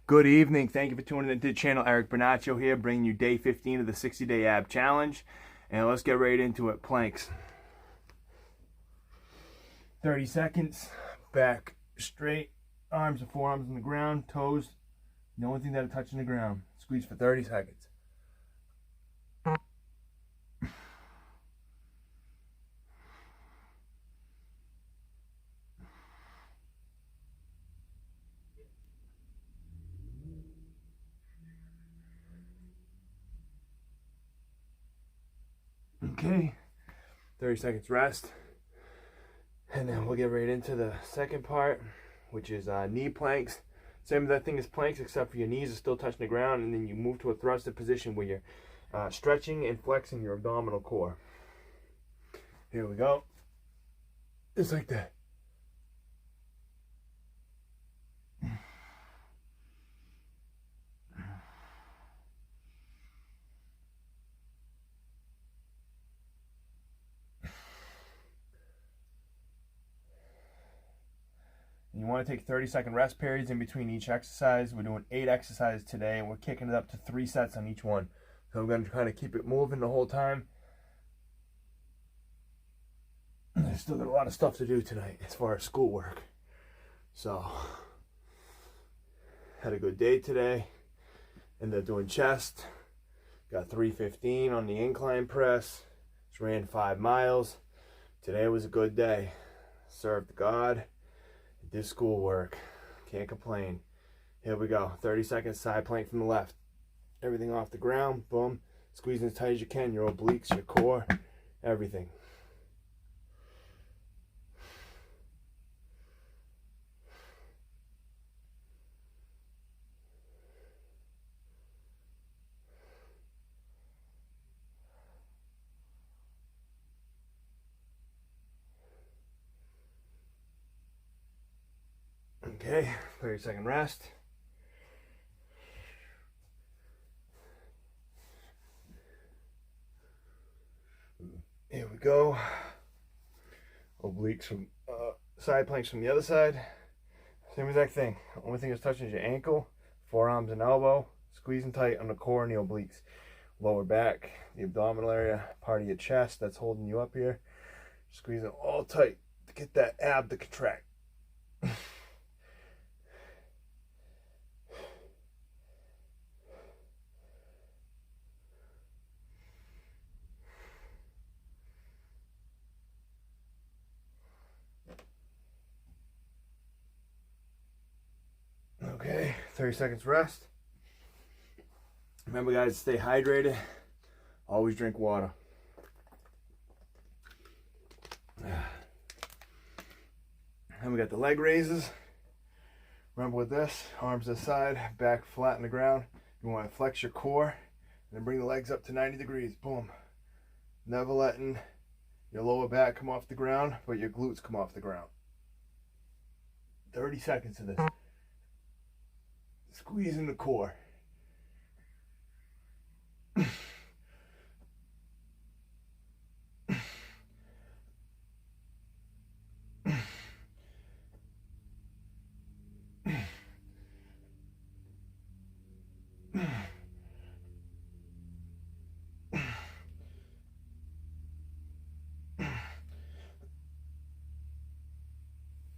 Good evening. Thank you for tuning into the channel. Eric Bernaccio here, bringing you day 15 of the 60-day ab challenge. And let's get right into it. Planks. 30 seconds. Back straight. Arms and forearms on the ground. Toes. The only thing that are touching the ground. Squeeze for 30 seconds. Okay. 30 seconds rest. And then we'll get right into the second part, which is knee planks. Same that thing as planks, except for your knees are still touching the ground, and then you move to a thrusted position where you're stretching and flexing your abdominal core. Here we go. Just like that. You want to take 30-second rest periods in between each exercise. We're doing 8 exercises today, and we're kicking it up to 3 sets on each one. So I'm going to try to keep it moving the whole time. I still got a lot of stuff to do tonight as far as schoolwork. So, had a good day today. Ended up doing chest. Got 315 on the incline press. Just ran 5 miles. Today was a good day. Served God. Did schoolwork. Can't complain. Here we go. 30 seconds side plank from the left. Everything off the ground. Boom. Squeezing as tight as you can. Your obliques, your core, everything. Okay, 30-second rest. Here we go. Obliques from side planks from the other side. Same exact thing. Only thing that's touching is your ankle, forearms and elbow. Squeezing tight on the core and the obliques. Lower back, the abdominal area, part of your chest that's holding you up here. Squeeze it all tight to get that ab to contract. Okay, 30 seconds rest. Remember guys, stay hydrated. Always drink water. And we got the leg raises. Remember with this, arms to the side, back flat on the ground. You want to flex your core and then bring the legs up to 90 degrees. Boom. Never letting your lower back come off the ground, but your glutes come off the ground. 30 seconds of this. Squeezing the core.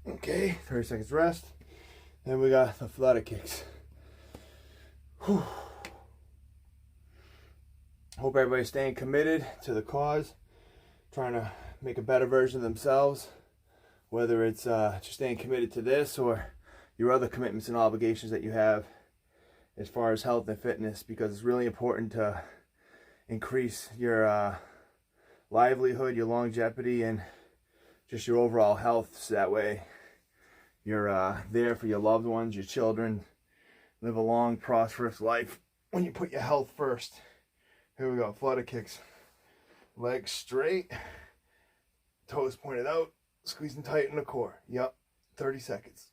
Okay, 30 seconds rest. Then we got the flutter kicks. Whew. Hope everybody's staying committed to the cause, trying to make a better version of themselves, whether it's just staying committed to this or your other commitments and obligations that you have as far as health and fitness, because it's really important to increase your livelihood, your longevity, and just your overall health, so that way you're there for your loved ones, your children. Live a long, prosperous life when you put your health first. Here we go, flutter kicks. Legs straight, toes pointed out, squeezing tight in the core. Yep, 30 seconds.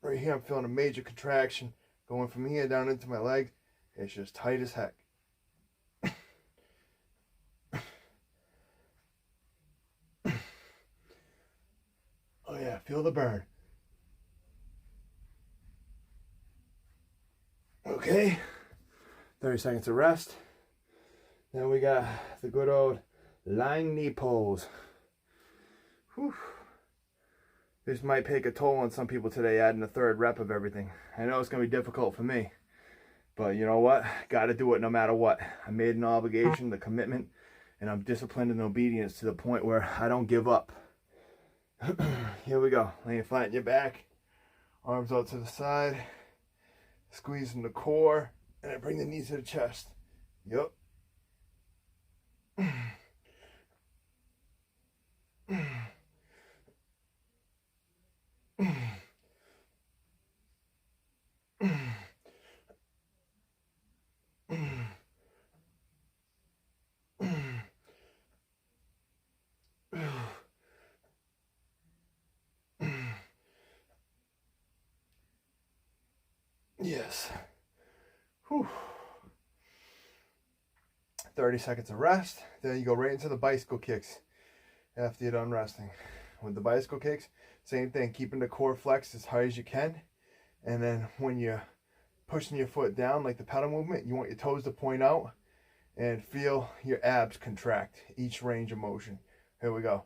Right here, I'm feeling a major contraction going from here down into my leg. It's just tight as heck. Oh yeah, feel the burn. Okay, 30 seconds of rest. Then we got the good old lying knee pose. Whew. This might take a toll on some people today, adding a third rep of everything. I know it's going to be difficult for me, but you know what? Got to do it no matter what. I made an obligation, the commitment, and I'm disciplined and obedience to the point where I don't give up. Here we go. Laying flat in your back, arms out to the side, squeezing the core, and I bring the knees to the chest. Yup. Yes. Whew. 30 seconds of rest. Then you go right into the bicycle kicks after you're done resting. With the bicycle kicks, same thing, keeping the core flexed as high as you can. And then when you're pushing your foot down, like the pedal movement, you want your toes to point out and feel your abs contract each range of motion. Here we go.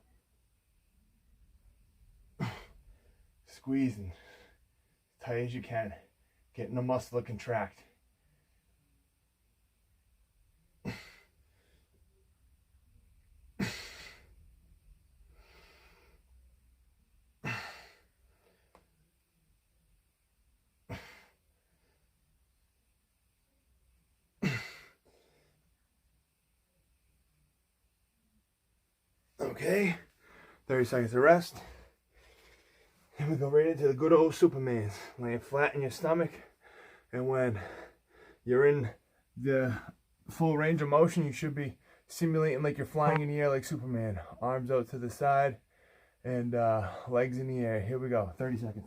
Squeezing as tight as you can, getting the muscle to contract. Okay, 30 seconds of rest. And we go right into the good old Supermans, laying flat in your stomach. And when you're in the full range of motion, you should be simulating like you're flying in the air like Superman. Arms out to the side and legs in the air. Here we go, 30 seconds.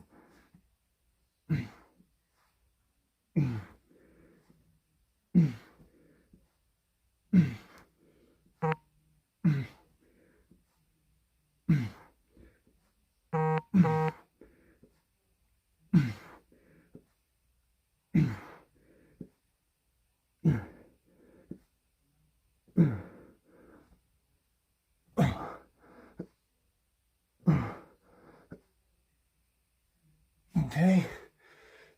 Okay,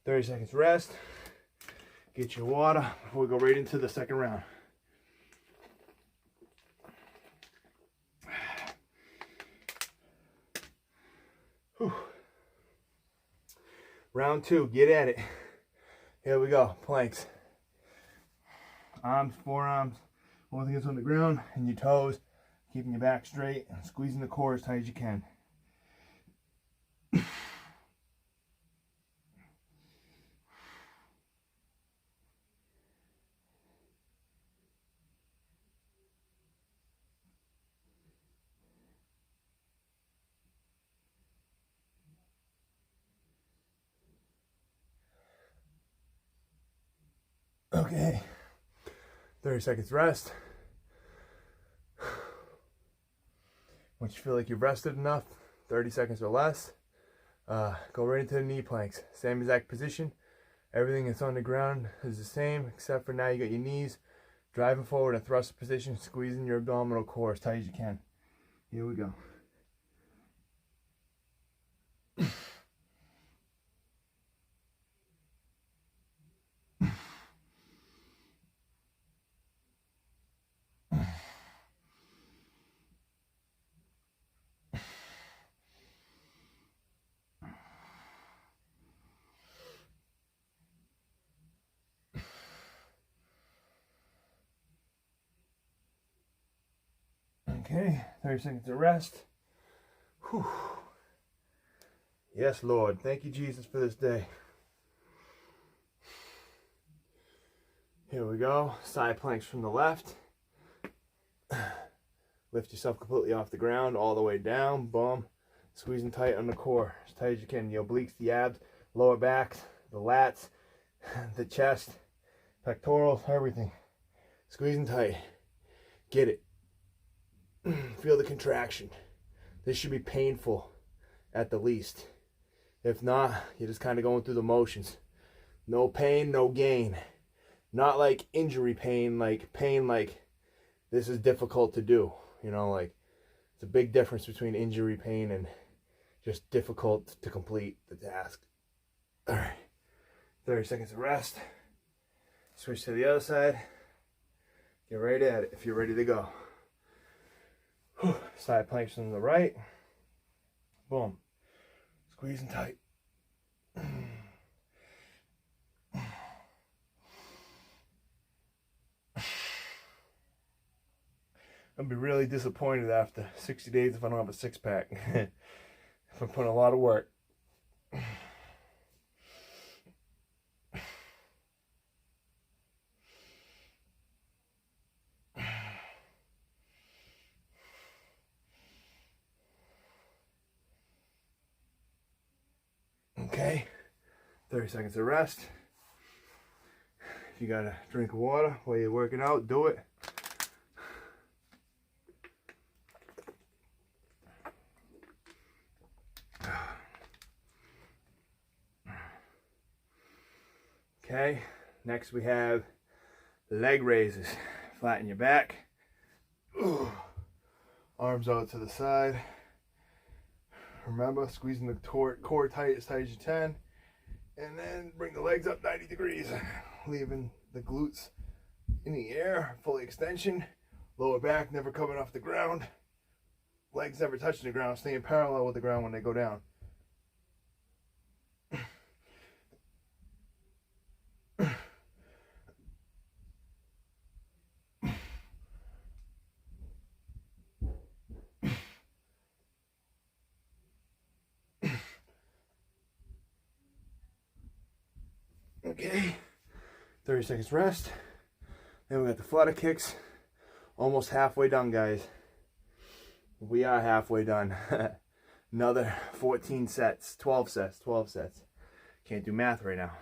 30 seconds rest. Get your water before we go right into the second round. Whew. Round two, get at it. Here we go, planks. Arms, forearms, both hands on the ground, and your toes, keeping your back straight, and squeezing the core as tight as you can. Okay, 30 seconds rest. Once you feel like you've rested enough, 30 seconds or less, go right into the knee planks. Same exact position. Everything that's on the ground is the same, except for now you got your knees driving forward in thrust position, squeezing your abdominal core as tight as you can. Here we go. Okay, 30 seconds of rest. Whew. Yes, Lord. Thank you, Jesus, for this day. Here we go. Side planks from the left. Lift yourself completely off the ground, all the way down. Boom. Squeezing tight on the core, as tight as you can. The obliques, the abs, lower back, the lats, the chest, pectorals, everything. Squeezing tight. Get it. Feel the contraction. This should be painful at the least. If not, you're just kind of going through the motions. No pain, no gain. Not like injury pain like this is difficult to do. You know, like it's a big difference between injury pain and just difficult to complete the task. All right, 30 seconds of rest. Switch to the other side. Get right at it if you're ready to go. Side planks on the right. Boom. Squeezing tight. I'll be really disappointed after 60 days if I don't have a six-pack. If I put in a lot of work. Okay, 30 seconds of rest. If you got a drink of water while you're working out, do it. Okay, next we have leg raises. Flatten your back. Arms out to the side. Remember, squeezing the core tight as you can. And then bring the legs up 90 degrees. Leaving the glutes in the air, full extension. Lower back never coming off the ground. Legs never touching the ground, staying parallel with the ground when they go down. Okay, 30 seconds rest. Then we got the flutter kicks. Almost halfway done, guys. We are halfway done. Another 14 sets, 12 sets. Can't do math right now.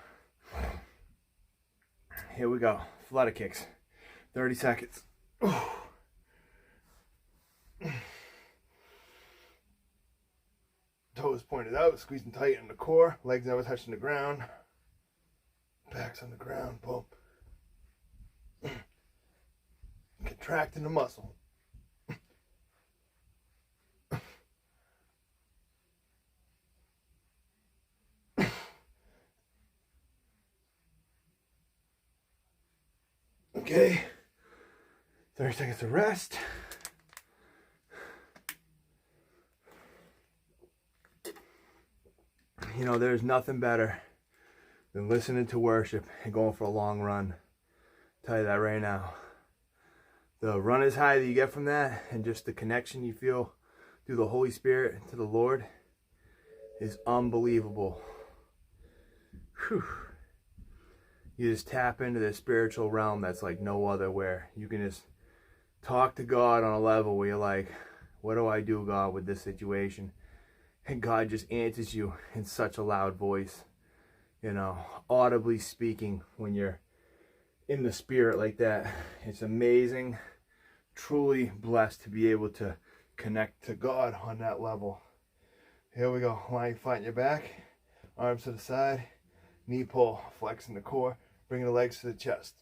Here we go, flutter kicks. 30 seconds. Toes pointed out, squeezing tight in the core. Legs never touching the ground. Back's on the ground, boom. Contracting the muscle. Okay, 30 seconds of rest. You know, there's nothing better than listening to worship and going for a long run. I'll tell you that right now. The runner's high that you get from that and just the connection you feel through the Holy Spirit to the Lord is unbelievable. Whew. You just tap into this spiritual realm that's like no other, where you can just talk to God on a level where you're like, what do I do, God, with this situation? And God just answers you in such a loud voice, you know, audibly speaking when you're in the spirit like that. It's amazing, truly blessed to be able to connect to God on that level. Here we go, lying flat in your back, arms to the side, knee pull, flexing the core, bringing the legs to the chest.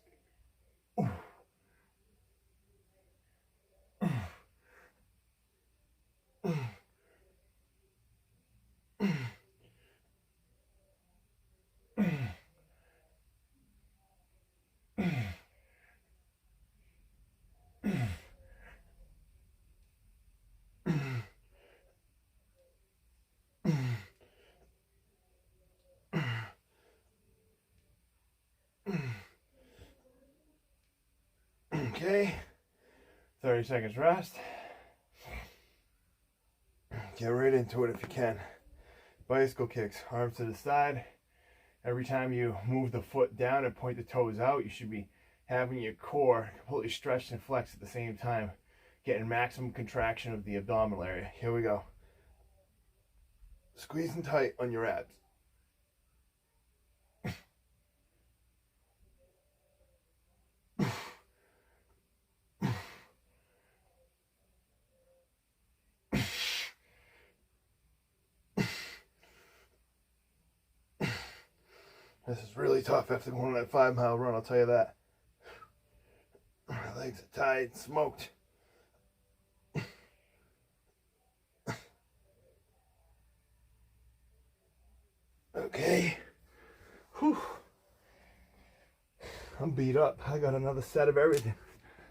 Okay, 30 seconds rest. Get right into it if you can. Bicycle kicks, arms to the side. Every time you move the foot down and point the toes out, you should be having your core completely stretched and flexed at the same time, getting maximum contraction of the abdominal area. Here we go. Squeezing tight on your abs. This is really tough after going on that 5-mile run, I'll tell you that. My legs are tired, smoked. Okay. Whew. I'm beat up. I got another set of everything.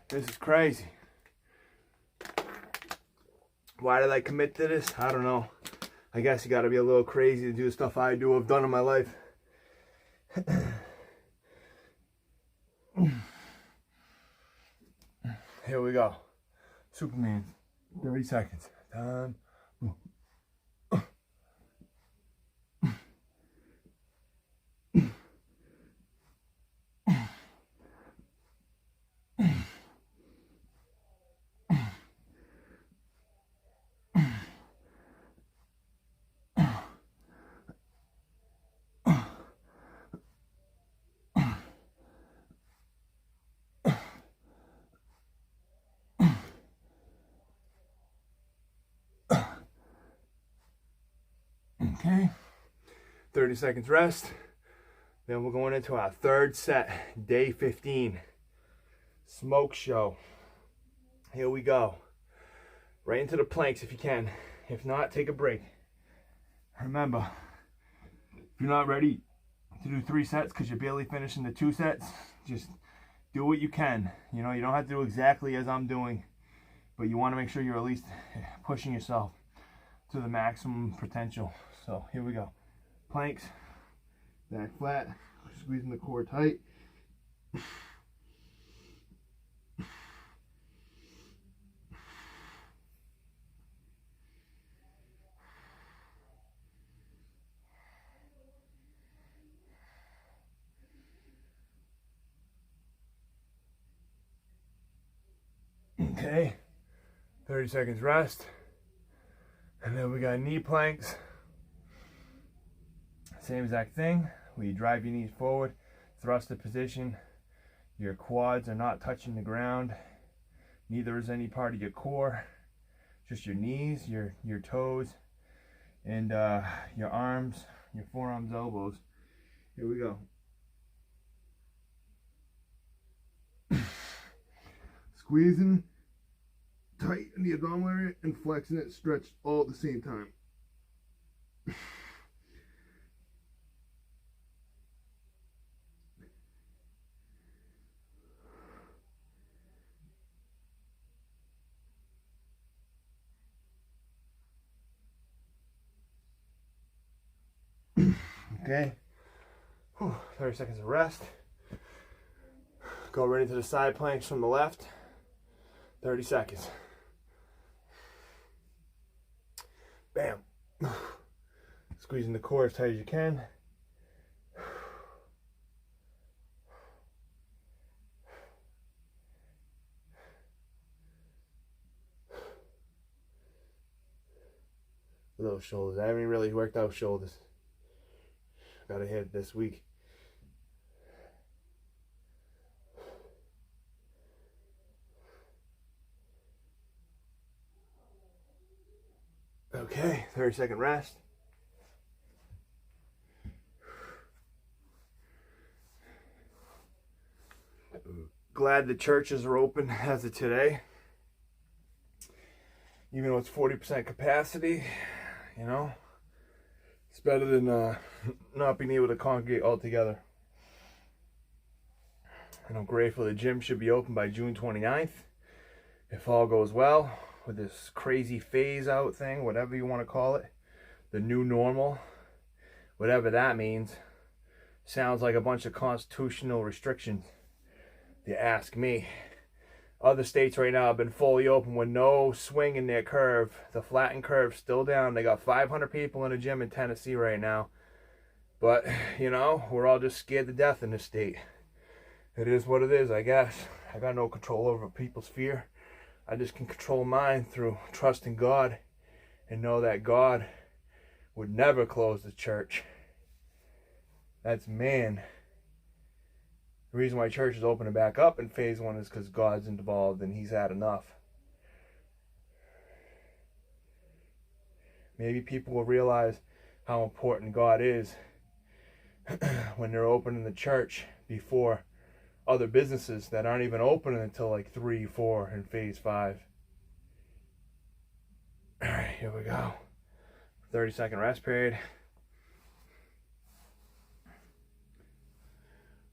This is crazy. Why did I commit to this? I don't know. I guess you gotta be a little crazy to do the stuff I do, I've done in my life. Here we go. Superman. 30 seconds. Time. Okay. 30 seconds rest. Then we're going into our third set, day 15. Smoke show. Here we go. Right into the planks if you can. If not, take a break. Remember, if you're not ready to do 3 sets because you're barely finishing the 2 sets, just do what you can. You know, you don't have to do exactly as I'm doing, but you want to make sure you're at least pushing yourself to the maximum potential. So here we go. Planks, back flat, squeezing the core tight. Okay, 30 seconds rest. And then we got knee planks. Same exact thing. We drive your knees forward, thrust the position. Your quads are not touching the ground. Neither is any part of your core. Just your knees, your toes, and your arms, your forearms, elbows. Here we go. Squeezing tight in the abdominal area and flexing it stretched all at the same time. Okay. 30 seconds of rest. Go right into the side planks from the left. 30 seconds. Bam. Squeezing the core as tight as you can. Those shoulders. I haven't really worked out shoulders. Gotta hit it this week. Okay, 30-second rest. Glad the churches are open as of today. Even though it's 40% capacity, you know, it's better than not being able to congregate altogether. And I'm grateful the gym should be open by June 29th. If all goes well with this crazy phase out thing, whatever you want to call it, the new normal, whatever that means, sounds like a bunch of constitutional restrictions. If you ask me. Other states right now have been fully open with no swing in their curve. The flattened curve's still down. They got 500 people in a gym in Tennessee right now. But, you know, we're all just scared to death in this state. It is what it is, I guess. I got no control over people's fear. I just can control mine through trusting God and know that God would never close the church. That's man. The reason why church is opening back up in phase 1 is because God's involved and he's had enough. Maybe people will realize how important God is when they're opening the church before other businesses that aren't even opening until like 3, 4 in phase 5. All right, here we go. 30-second rest period.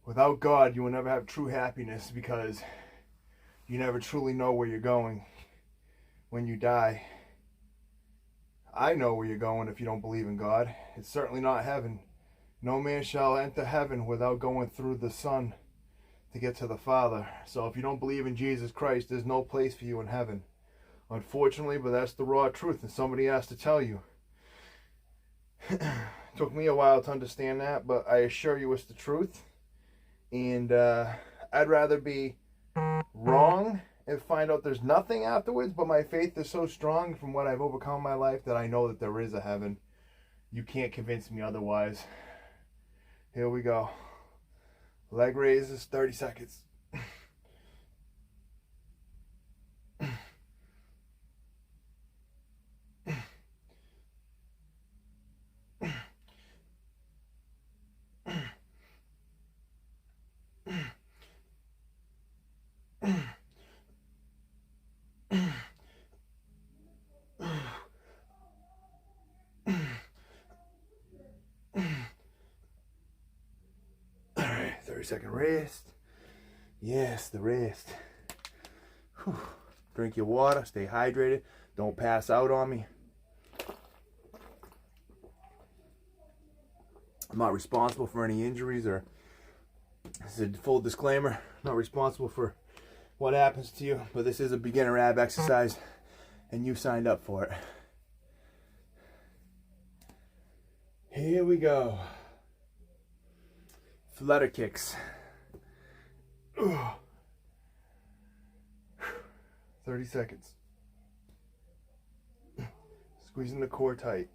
Without God, you will never have true happiness, because you never truly know where you're going when you die. I know where you're going if you don't believe in God. It's certainly not heaven. No man shall enter heaven without going through the Son to get to the Father. So if you don't believe in Jesus Christ, there's no place for you in heaven. Unfortunately, but that's the raw truth, and somebody has to tell you. Took me a while to understand that, but I assure you it's the truth. And I'd rather be wrong and find out there's nothing afterwards, but my faith is so strong from what I've overcome in my life that I know that there is a heaven. You can't convince me otherwise. Here we go. Leg raises, 30 seconds. All right, 30-second rest. Yes, the rest. Whew. Drink your water, stay hydrated, don't pass out on me. I'm not responsible for any injuries, or this is a full disclaimer, not responsible for what happens to you, but this is a beginner ab exercise and you signed up for it. Here we go. Flutter kicks. 30 seconds. Squeezing the core tight.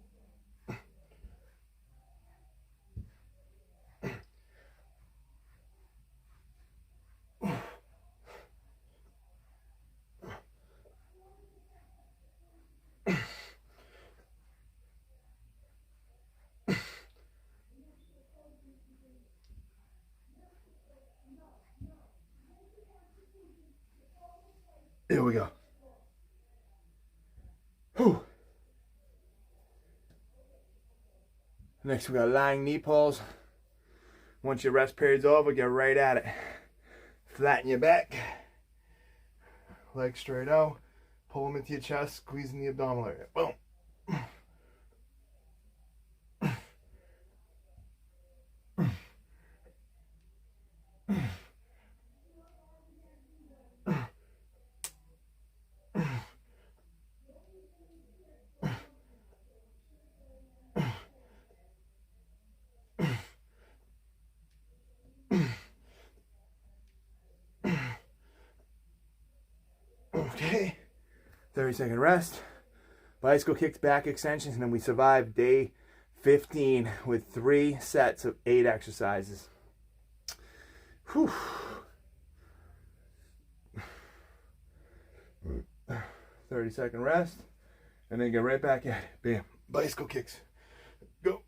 Here we go. Whew. Next we got lying knee pulls. Once your rest period's over, get right at it. Flatten your back. Legs straight out. Pull them into your chest, squeezing the abdominal area. Boom. Okay, 30-second rest. Bicycle kicks, back extensions, and then we survived day 15 with 3 sets of 8 exercises. Whew. 30-second rest, and then get right back at it. Bam. Bicycle kicks. Go.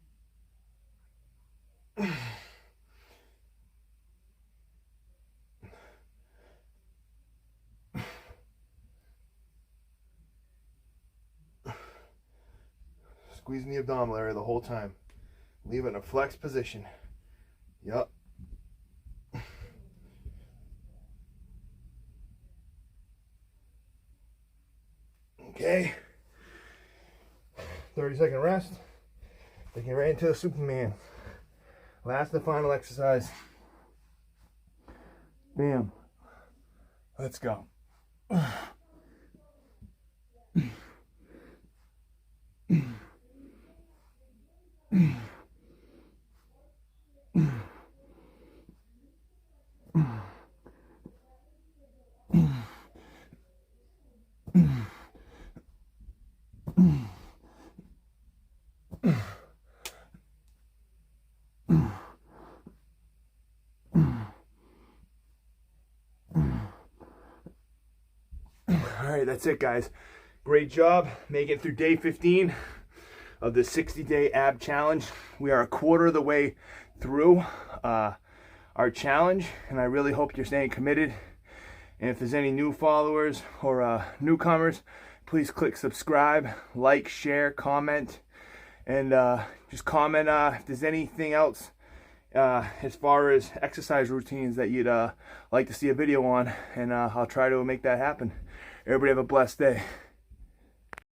Squeezing the abdominal area the whole time. Leave it in a flex position. Yup. Okay. 30-second rest. Then get right into the Superman. Last and final exercise. Bam. Let's go. All right, that's it, guys. Great job making it through day 15 of the 60-day ab challenge. We are a quarter of the way through our challenge, and I really hope you're staying committed. And if there's any new followers or newcomers, please click subscribe, like, share, comment, and just comment if there's anything else as far as exercise routines that you'd like to see a video on, and I'll try to make that happen. Everybody have a blessed day.